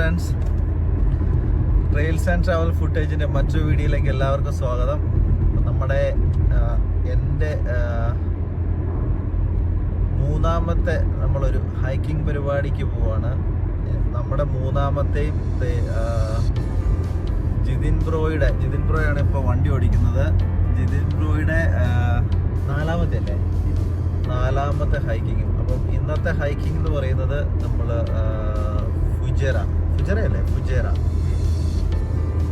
Friends, trails and travel ഫുട്ടേജിൻ്റെ മറ്റൊരു വീഡിയോയിലേക്ക് എല്ലാവർക്കും സ്വാഗതം. നമ്മുടെ എൻ്റെ മൂന്നാമത്തെ നമ്മളൊരു ഹൈക്കിംഗ് പരിപാടിക്ക് പോവാണ്. നമ്മുടെ മൂന്നാമത്തെയും ജിതിൻ ബ്രോയാണ് ഇപ്പോൾ വണ്ടി ഓടിക്കുന്നത്. ജിതിൻ ബ്രോയുടെ നാലാമത്തെ ഹൈക്കിങ്ങും. അപ്പം ഇന്നത്തെ ഹൈക്കിംഗ് എന്ന് പറയുന്നത് നമ്മൾ ഫുജേറ.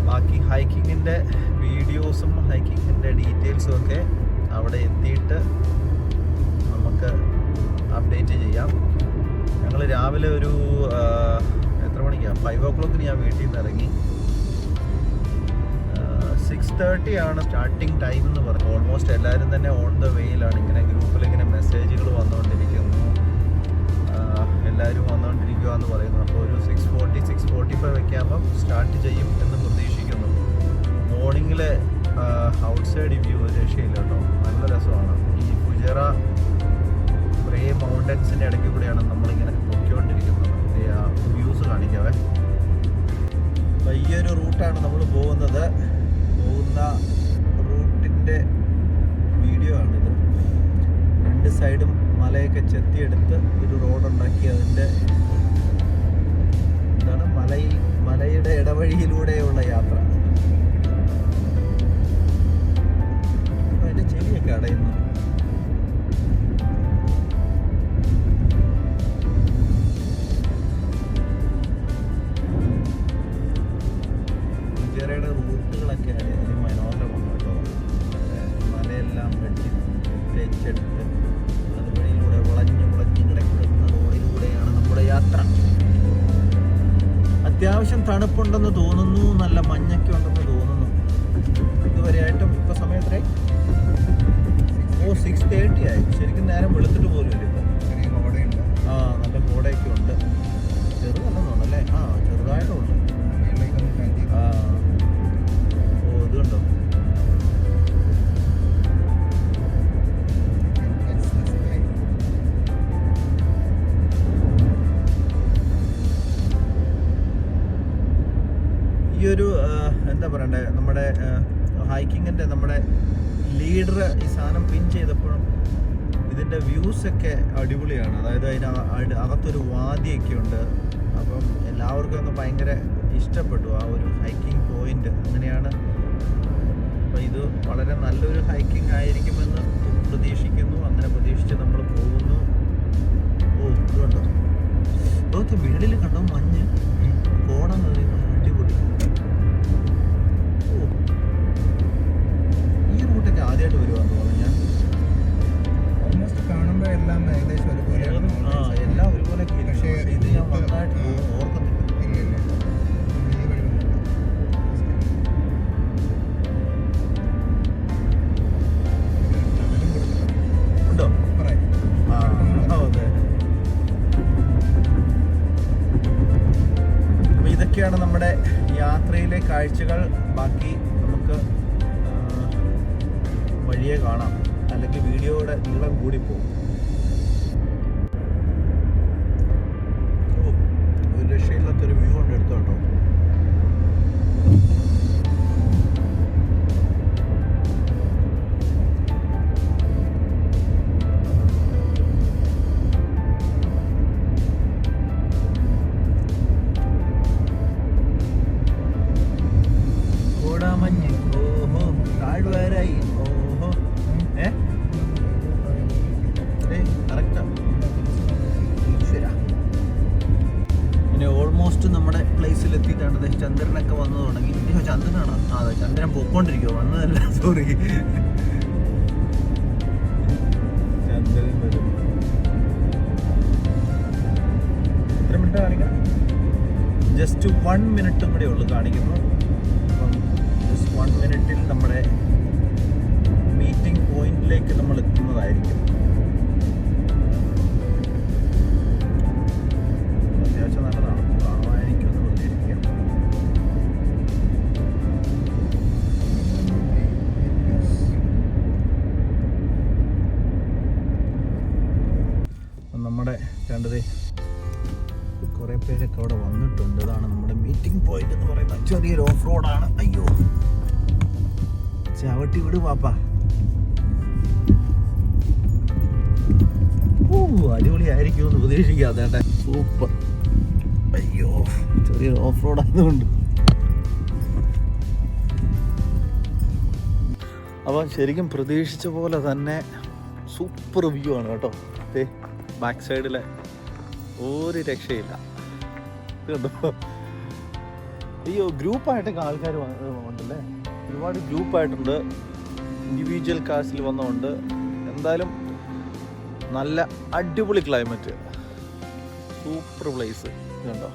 ബാക്കി ഹൈക്കിങ്ങിൻ്റെ വീഡിയോസും ഹൈക്കിങ്ങിൻ്റെ ഡീറ്റെയിൽസും ഒക്കെ അവിടെ എത്തിയിട്ട് നമുക്ക് അപ്ഡേറ്റ് ചെയ്യാം. ഞങ്ങൾ രാവിലെ ഒരു എത്ര മണിക്കാണ്, 5 o'clock ഞാൻ വീട്ടിൽ നിന്ന് ഇറങ്ങി. 6:30 ആണ് സ്റ്റാർട്ടിങ് ടൈം എന്ന് പറഞ്ഞു. ഓൾമോസ്റ്റ് എല്ലാവരും തന്നെ ഓൺ ദ വേയിലാണ്. ഇങ്ങനെ ഗ്രൂപ്പിൽ ഇങ്ങനെ മെസ്സേജുകൾ വന്നുകൊണ്ടിരിക്കുന്നു, എല്ലാവരും വന്നുകൊണ്ടിരിക്കുക എന്ന് പറയുന്നു. അപ്പോൾ ഒരു 6:45 ഒക്കെ ആകുമ്പം സ്റ്റാർട്ട് ചെയ്യും എന്ന് പ്രതീക്ഷിക്കുന്നു. മോർണിംഗിലെ ഔട്ട്സൈഡ് വ്യൂ രക്ഷയില്ല കേട്ടോ, നല്ല രസമാണ്. ഈ ഫുജേറ ബ്രേ മൗണ്ടൻസിൻ്റെ ഇടയ്ക്ക് കൂടെയാണ് നമ്മളിങ്ങനെ പൊയ്ക്കൊണ്ടിരിക്കുന്നത്. വ്യൂസ് കാണിക്കാവേ. അപ്പോൾ ഈ ഒരു റൂട്ടാണ് നമ്മൾ പോകുന്ന റൂട്ടിൻ്റെ വീഡിയോ ആണിത്. രണ്ട് സൈഡും മലയൊക്കെ ചെത്തിയെടുത്ത് ഒരു റോഡുണ്ടാക്കി അതിൻ്റെ എന്താണ് മലയുടെ ഇടവഴിയിലൂടെയുള്ള യാത്ര. അതിൻ്റെ ചെവിയൊക്കെ അടയുന്നു. ഫുജേറയുടെ റൂട്ടുകളൊക്കെ മനോഹരമാണ് കേട്ടോ. മലയെല്ലാം വെട്ടിച്ചെടുത്ത് അതുവഴിയിലൂടെ വളഞ്ഞു കിടക്കുന്ന റോഡിലൂടെയാണ് നമ്മുടെ യാത്ര. അത്യാവശ്യം തണുപ്പുണ്ടെന്ന് തോന്നുന്നു, നല്ല മഞ്ഞൊക്കെ ഉണ്ടെന്ന് തോന്നുന്നു. ഇതുവരെയായിട്ടും ഇപ്പോൾ സമയത്രേ 6:30 ആയി. ശരിക്കും നേരം വെളുത്തിട്ട് പോലും ഇല്ല. ഇപ്പം നല്ല കോടയൊക്കെ ഉണ്ട്. ചെറുതല്ലെന്നുണ്ടല്ലേ? ചെറുതായിട്ടുണ്ട്. ഇതുണ്ടോ? ഈ ഒരു എന്താ പറയണ്ടേ, നമ്മുടെ ഹൈക്കിങ്ങിൻ്റെ നമ്മുടെ ലീഡർ ഈ സാധനം പിൻ ചെയ്തപ്പോഴും ഇതിൻ്റെ വ്യൂസൊക്കെ അടിപൊളിയാണ്. അതായത് അതിന് അകത്തൊരു വാദിയൊക്കെ ഉണ്ട്. അപ്പം എല്ലാവർക്കും ഒന്ന് ഭയങ്കര ഇഷ്ടപ്പെട്ടു ആ ഒരു ഹൈക്കിംഗ് പോയിന്റ്. അങ്ങനെയാണ്. അപ്പോൾ ഇത് വളരെ നല്ലൊരു ഹൈക്കിംഗ് ആയിരിക്കുമെന്ന് പ്രതീക്ഷിക്കുന്നു. അങ്ങനെ പ്രതീക്ഷിച്ച് നമ്മൾ പോകുന്നു. ഇതുണ്ടോ? ഓക്കെ, വീടിൽ കണ്ടോ മഞ്ഞ്, കോട നിറയുന്നു, അടിപൊളി. ഈ റൂട്ടൊക്കെ ആദ്യമായിട്ട് വരുവാന്ന് തോന്നുന്നു ഞാൻ. ഓൾമോസ്റ്റ് കാണുമ്പോൾ എല്ലാം ഏകദേശം ഒരുപോലെ. എല്ലാം ഒരുപോലെ. പക്ഷേ ഇത് ഞാൻ വന്നതായിട്ട് ഓർക്കുന്നില്ല. ഉണ്ടോ? അതെ. അപ്പോൾ ഇതൊക്കെയാണ് നമ്മുടെ യാത്രയിലെ കാഴ്ചകൾ. ബാക്കി നമുക്ക് വഴിയെ കാണാം, അല്ലെങ്കിൽ വീഡിയോയുടെ നീളം കൂടിപ്പോകും. ഒരു രക്ഷയില്ലാത്തൊരു വ്യൂ കൊണ്ട് എടുത്തു കേട്ടോ. കോടാമഞ്ഞ്, ഓഹോ, താഴ്വാരായി, ഓഹോ. കറക്റ്റാ. പിന്നെ ഓൾമോസ്റ്റ് നമ്മുടെ പ്ലേസിൽ എത്തിയിട്ടാണ്. ചന്ദ്രനൊക്കെ വന്നു തുടങ്ങി. ചന്ദ്രനാണോ? അതെ, ചന്ദ്രൻ പോയിക്കൊണ്ടിരിക്കുമോ, വന്നതല്ല, സോറി. ചന്ദ്രൻ വരും. എത്ര മിനിറ്റ് കാണിക്കണം? ജസ്റ്റ് 1 minute കൂടെ ഉള്ളു കാണിക്കുന്നു. അപ്പം ജസ്റ്റ് 1 minute നമ്മുടെ മീറ്റിംഗ് പോയിന്റിലേക്ക് നമ്മൾ എത്തുന്നതായിരിക്കും. അത്യാവശ്യം നല്ലതാണ്, കാണുമായിരിക്കും എന്ന് പ്രതീക്ഷിക്കാം. നമ്മുടെ കണ്ടത് കുറേ പേരൊക്കെ അവിടെ വന്നിട്ടുണ്ട്. ഇതാണ് നമ്മുടെ പോയിന്റ് എന്ന് പറയുന്ന ചെറിയൊരു ഓഫ് റോഡാണ്. അയ്യോ, ചവിട്ടി വിട് പാപ്പ. അടിപൊളിയായിരിക്കും എന്ന് പ്രതീക്ഷിക്കാതെ. സൂപ്പർ. അയ്യോ, ചെറിയൊരു ഓഫ് റോഡ് ആയതുകൊണ്ട്. അപ്പം ശരിക്കും പ്രതീക്ഷിച്ച പോലെ തന്നെ സൂപ്പർ വ്യൂ ആണ് കേട്ടോ. ബാക്ക് സൈഡിലെ ഒരു രക്ഷയില്ല. കണ്ടോ? അയ്യോ, ഗ്രൂപ്പായിട്ടൊക്കെ ആൾക്കാർ ഉണ്ടല്ലേ, ഒരുപാട് ഗ്രൂപ്പായിട്ടുണ്ട്. ഇൻഡിവിജ്വൽ കാർസിൽ വന്നുകൊണ്ട് എന്തായാലും നല്ല അടിപൊളി ക്ലൈമറ്റ്, സൂപ്പർ പ്ലേസ്. കണ്ടോ?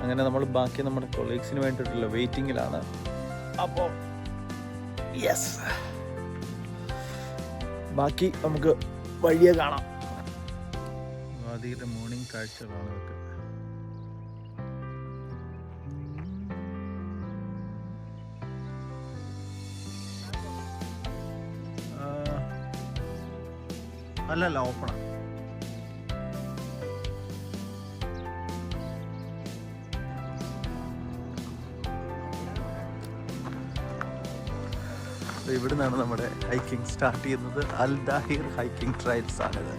അങ്ങനെ നമ്മൾ ബാക്കി നമ്മുടെ കൊളീഗ്സിന് വേണ്ടിയിട്ടുള്ള വെയിറ്റിങ്ങിലാണ്. അപ്പോൾ യെസ്, ബാക്കി നമുക്ക് വഴിയെ കാണാം. വാദിയുടെ മോർണിംഗ് കാഴ്ചകളാണ് ഇതൊക്കെ. അല്ലല്ല, ഓപ്പണാണ്. ഇവിടെ നിന്നാണ് നമ്മുടെ ഹൈക്കിംഗ് സ്റ്റാർട്ട് ചെയ്യുന്നത്. അൽ ദാഹിർ ഹൈക്കിംഗ് ട്രയൽസ് ആണിത്.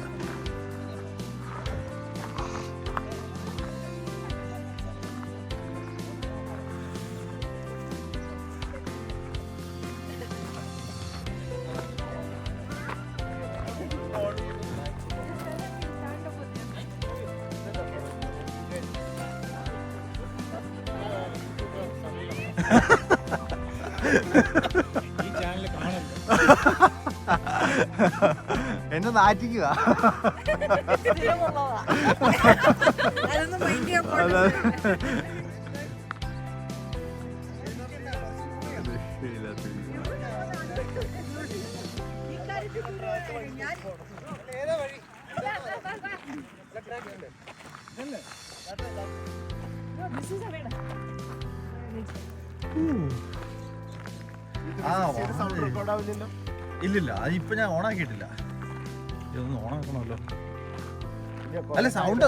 എന്നെ നാറ്റിക്കുക. ഇല്ലില്ല, അതിപ്പോ ഞാൻ ഓണാക്കിയിട്ടില്ല. ഇതൊന്ന് ഓണാക്കണമല്ലോ. അല്ല, സൗണ്ട്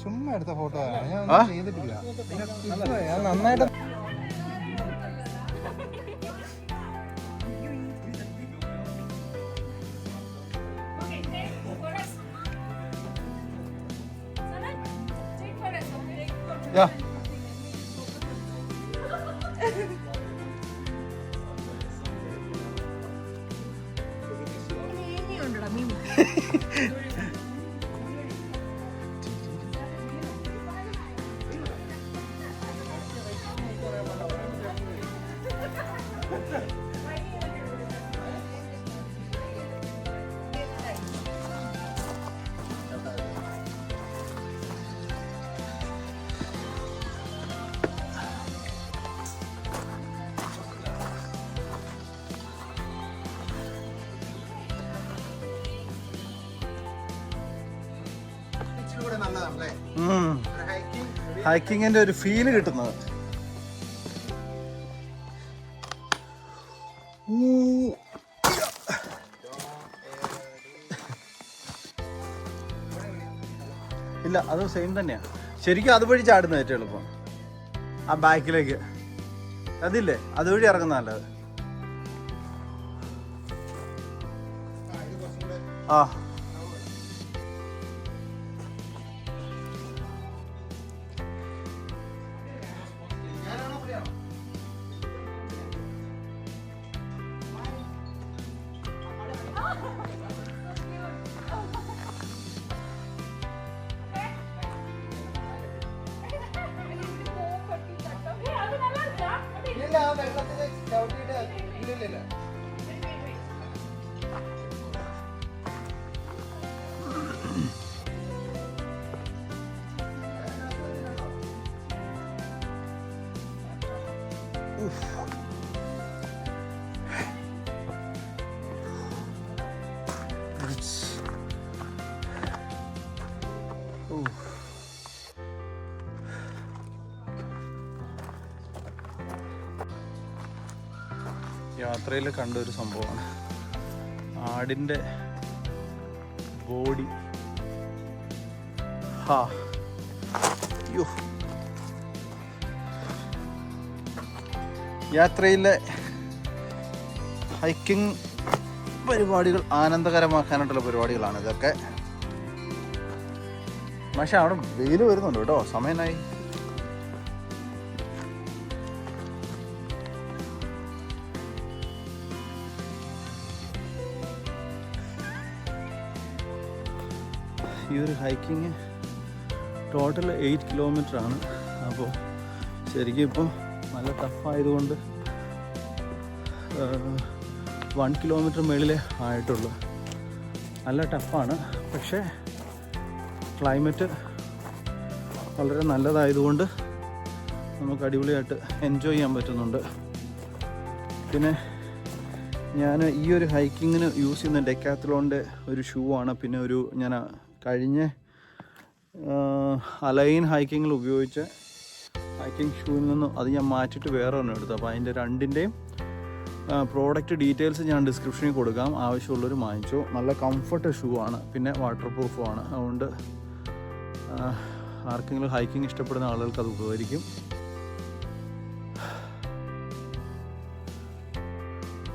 ചുമ്മാ എടുത്ത ഫോട്ടോ ഞാൻ ചെയ്തിട്ടില്ല. ഞാൻ നന്നായിട്ട് ഹൈക്കിങ്ങിന്റെ ഒരു ഫീല് കിട്ടുന്നത്. ഇല്ല, അത് സെയിം തന്നെയാ. ശരിക്കും അതുവഴി ചാടുന്ന ഏറ്റവും എളുപ്പം. ആ ബാക്കിലേക്ക് അതില്ലേ, അതുവഴി ഇറങ്ങുന്ന നല്ലത്. ആ യാത്രയിൽ കണ്ട ഒരു സംഭവമാണ് ആടിൻ്റെ ബോഡി. അയ്യോ, യാത്രയിലെ ഹൈക്കിംഗ് പരിപാടികൾ ആനന്ദകരമാക്കാനായിട്ടുള്ള പരിപാടികളാണ് ഇതൊക്കെ. പക്ഷെ അവിടെ വെയിൽ വരുന്നുണ്ട് കേട്ടോ, സമയനായി. ഈ ഒരു ഹൈക്കിങ് ടോട്ടൽ 8 കിലോമീറ്ററാണ്. അപ്പോൾ ശരിക്കും ഇപ്പോൾ നല്ല ടഫായതുകൊണ്ട് 1 കിലോമീറ്റർ മുകളിലേ ആയിട്ടുള്ളൂ. നല്ല ടഫാണ്, പക്ഷേ ക്ലൈമറ്റ് വളരെ നല്ലതായതുകൊണ്ട് നമുക്ക് അടിപൊളിയായിട്ട് എൻജോയ് ചെയ്യാൻ പറ്റുന്നുണ്ട്. പിന്നെ ഞാൻ ഈ ഒരു ഹൈക്കിങ്ങിന് യൂസ് ചെയ്യുന്ന ഡെക്കാത്ലോണിൻ്റെ ഒരു ഷൂ ആണ്. പിന്നെ ഒരു ഞാൻ കഴിഞ്ഞ അലൈൻ ഹൈക്കിങ്ങിൽ ഉപയോഗിച്ച ഹൈക്കിംഗ് ഷൂവിൽ നിന്നും അത് ഞാൻ മാറ്റിയിട്ട് വേറെ ഒന്നും എടുത്തു. അപ്പോൾ അതിൻ്റെ രണ്ടിൻ്റെയും പ്രോഡക്റ്റ് ഡീറ്റെയിൽസ് ഞാൻ ഡിസ്ക്രിപ്ഷനിൽ കൊടുക്കാം, ആവശ്യമുള്ളവർ വാങ്ങിച്ചു. നല്ല കംഫർട്ട് ഷൂ ആണ്, പിന്നെ വാട്ടർ പ്രൂഫും ആണ്. അതുകൊണ്ട് ആർക്കെങ്കിലും ഹൈക്കിംഗ് ഇഷ്ടപ്പെടുന്ന ആളുകൾക്ക് അത് ഉപകരിക്കും.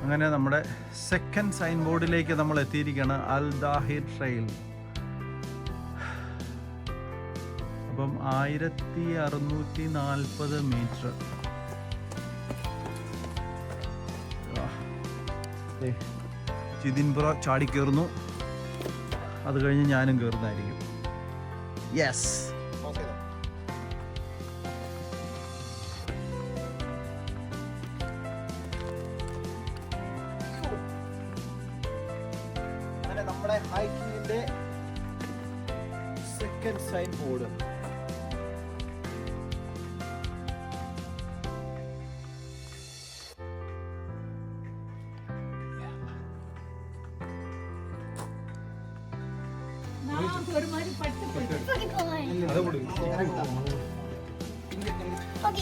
അങ്ങനെ നമ്മുടെ സെക്കൻഡ് സൈൻ ബോർഡിലേക്ക് നമ്മൾ എത്തിയിരിക്കുകയാണ്, അൽ ദാഹിർ ട്രെയിൽ. അപ്പം 1640 മീറ്റർ. ജിതിൻ ബ്രോ ചാടി കയറുന്നു, അത് കഴിഞ്ഞ് ഞാനും കയറുന്നതായിരിക്കും. യെസ്, അങ്ങനെ നമ്മുടെ ഹൈക്കിങ്ങിന്റെ സെക്കൻഡ് സൈൻ ബോർഡ്.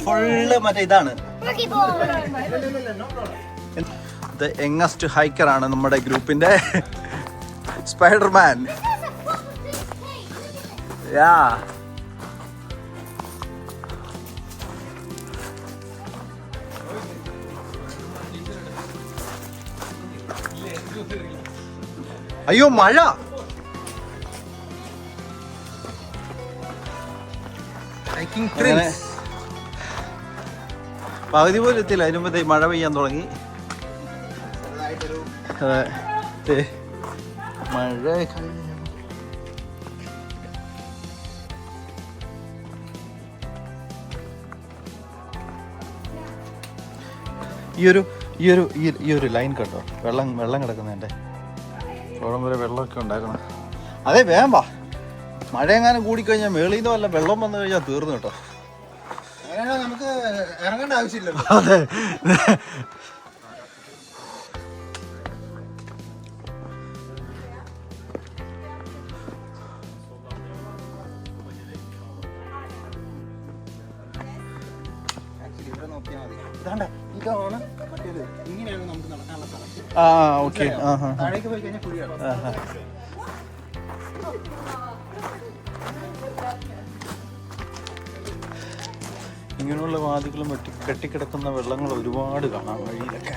ഫുള്ള് മറ്റേ ഇതാണ്. ദ യങ്ങസ്റ്റ് ഹൈക്കറാണ് നമ്മുടെ ഗ്രൂപ്പിന്റെ സ്പൈഡർമാൻ. യാ, അയ്യോ മഴ. പകുതി പോലും എത്തിയില്ല, അതിന് മുമ്പേ മഴ പെയ്യാൻ തുടങ്ങി. അതെ, മഴ ഈ ഒരു ലൈൻ കണ്ടോ, വെള്ളം കിടക്കുന്നതിൻ്റെ ഓളം വരെ വെള്ളമൊക്കെ ഉണ്ടായിരുന്നു. അതെ, വേഗം വാ, മഴ എങ്ങാനും കൂടിക്കഴിഞ്ഞാൽ മേളിൽ നിന്ന് വല്ല വെള്ളം വന്നു കഴിഞ്ഞാൽ തീർന്നു കേട്ടോ. നമുക്ക് ഇറങ്ങേണ്ട ആവശ്യമില്ലല്ലോ. അതെ, ഇങ്ങനെയാണ് നമുക്ക് നടക്കാനുള്ള സ്ഥലം. ആ ഓക്കെ. താഴേക്ക് പോയി കഴിഞ്ഞാൽ കുഴിയാണ്. ഇങ്ങനെയുള്ള വാതികളും കെട്ടിക്കിടക്കുന്ന വെള്ളങ്ങൾ ഒരുപാട് കാണാം വഴിയിലൊക്കെ.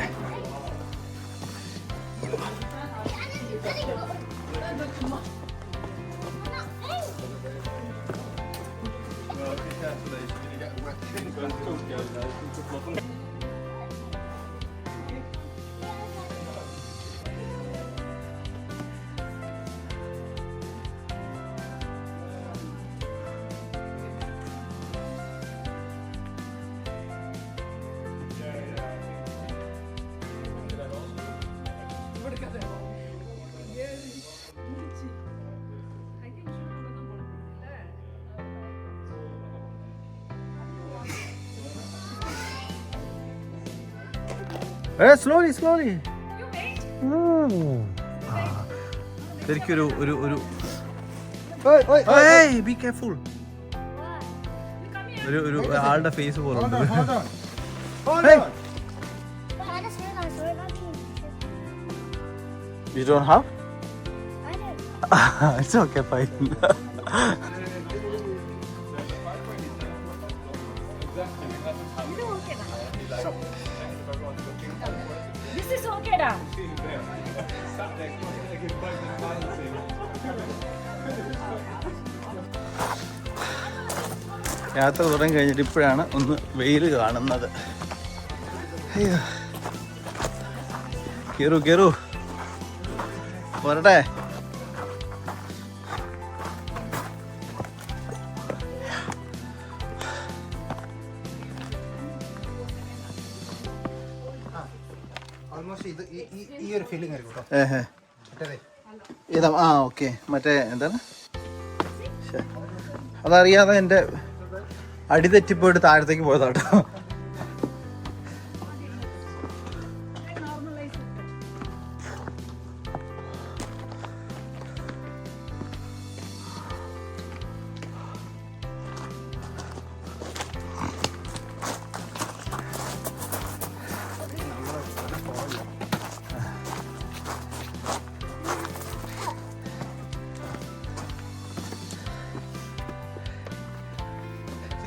Slowly slowly. You wait. ശരിക്കും ഒരു be careful. You come here. ഒരു ആളുടെ ഫേസ് പോലെ ഉണ്ട്. You don't have? It's okay, fine. This is okay, da. യാത്ര തുടങ്ങി കഴിഞ്ഞിട്ട് ഇപ്പോഴാണ് ഒന്ന് വെയിൽ കാണുന്നത്. അയ്യോ, കയറൂ കയറൂ, പോരട്ടെ. ഈ ഒരു ഫീലിംഗ് ആയിരിക്കും കേട്ടോ. ഇതാ ഓക്കെ. മറ്റേ എന്താണ്, അതറിയാതെ എൻ്റെ അടിതെറ്റിപ്പോയിട്ട് താഴത്തേക്ക് പോയതാട്ടോ.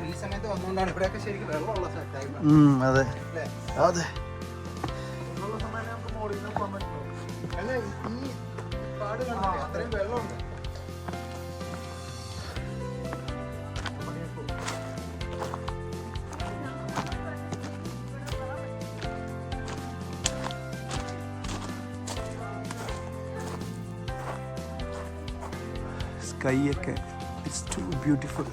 ഈ സമയത്ത് വന്നുകൊണ്ടാണ് ഇവിടെയൊക്കെ ശരിക്കും വെള്ളമുള്ള ടൈം. അതെ അതെ. അല്ല, ഈ കാട് കണ്ടില്ലേ, അത്രയും വെള്ളമുണ്ട്. സ്കൈ ഒക്കെ ഇറ്റ്സ് ടു ബ്യൂട്ടിഫുൾ.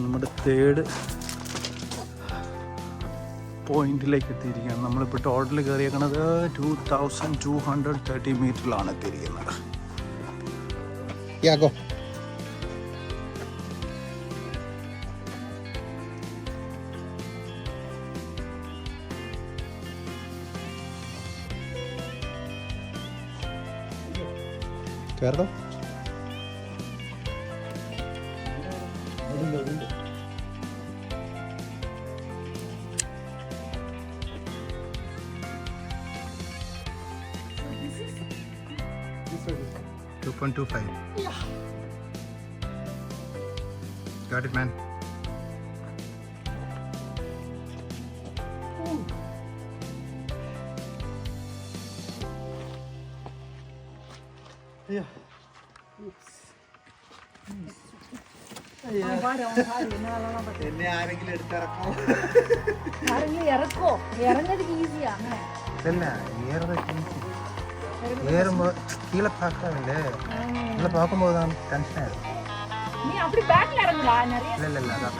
നമ്മുടെ തേർഡ് പോയിന്റിലേക്ക് എത്തിയിരിക്കുകയാണ്. നമ്മളിപ്പോൾ ടോട്ടൽ കയറിയേക്കണത് 2230 മീറ്ററിലാണ് എത്തിയിരിക്കുന്നത്. യാഗോ കേറോ. $2.25. Got it, man. എന്നെ ആരെങ്കിലും എടുത്തിറക്കോ? ഇറക്കോ? ഇറങ്ങത് ഈസിയാ. ഇല്ല, ஏறும்போது கீழே பார்க்கவில்லை, கீழே பார்க்கும்போது தான் டென்ஷன் ஆயிடும். நீ அப்படி பேக்ல இறங்குடா நிறைய. இல்லை இல்லை அதான்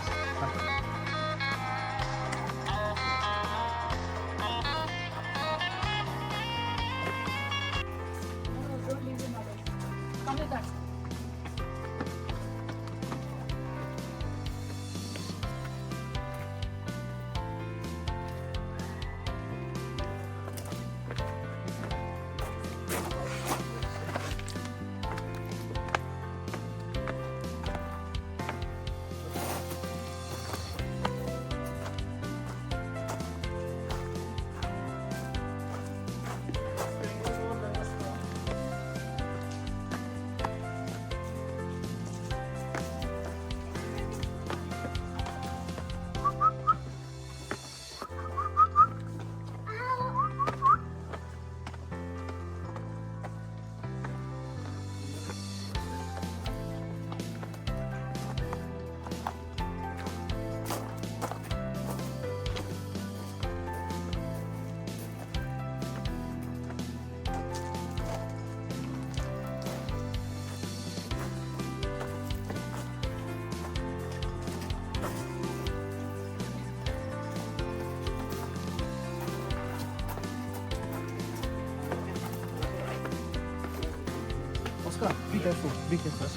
Be careful. Be careful.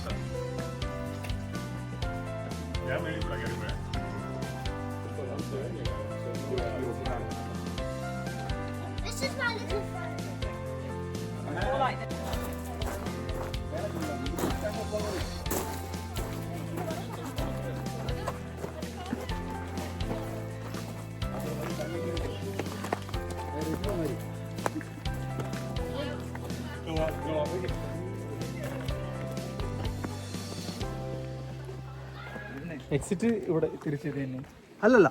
This is my little friend. Exit ഇവിടെ തിരിച്ചു തന്നെ. അല്ലല്ല,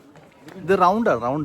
ഇത് റൗണ്ടാണ്, റൗണ്ട്.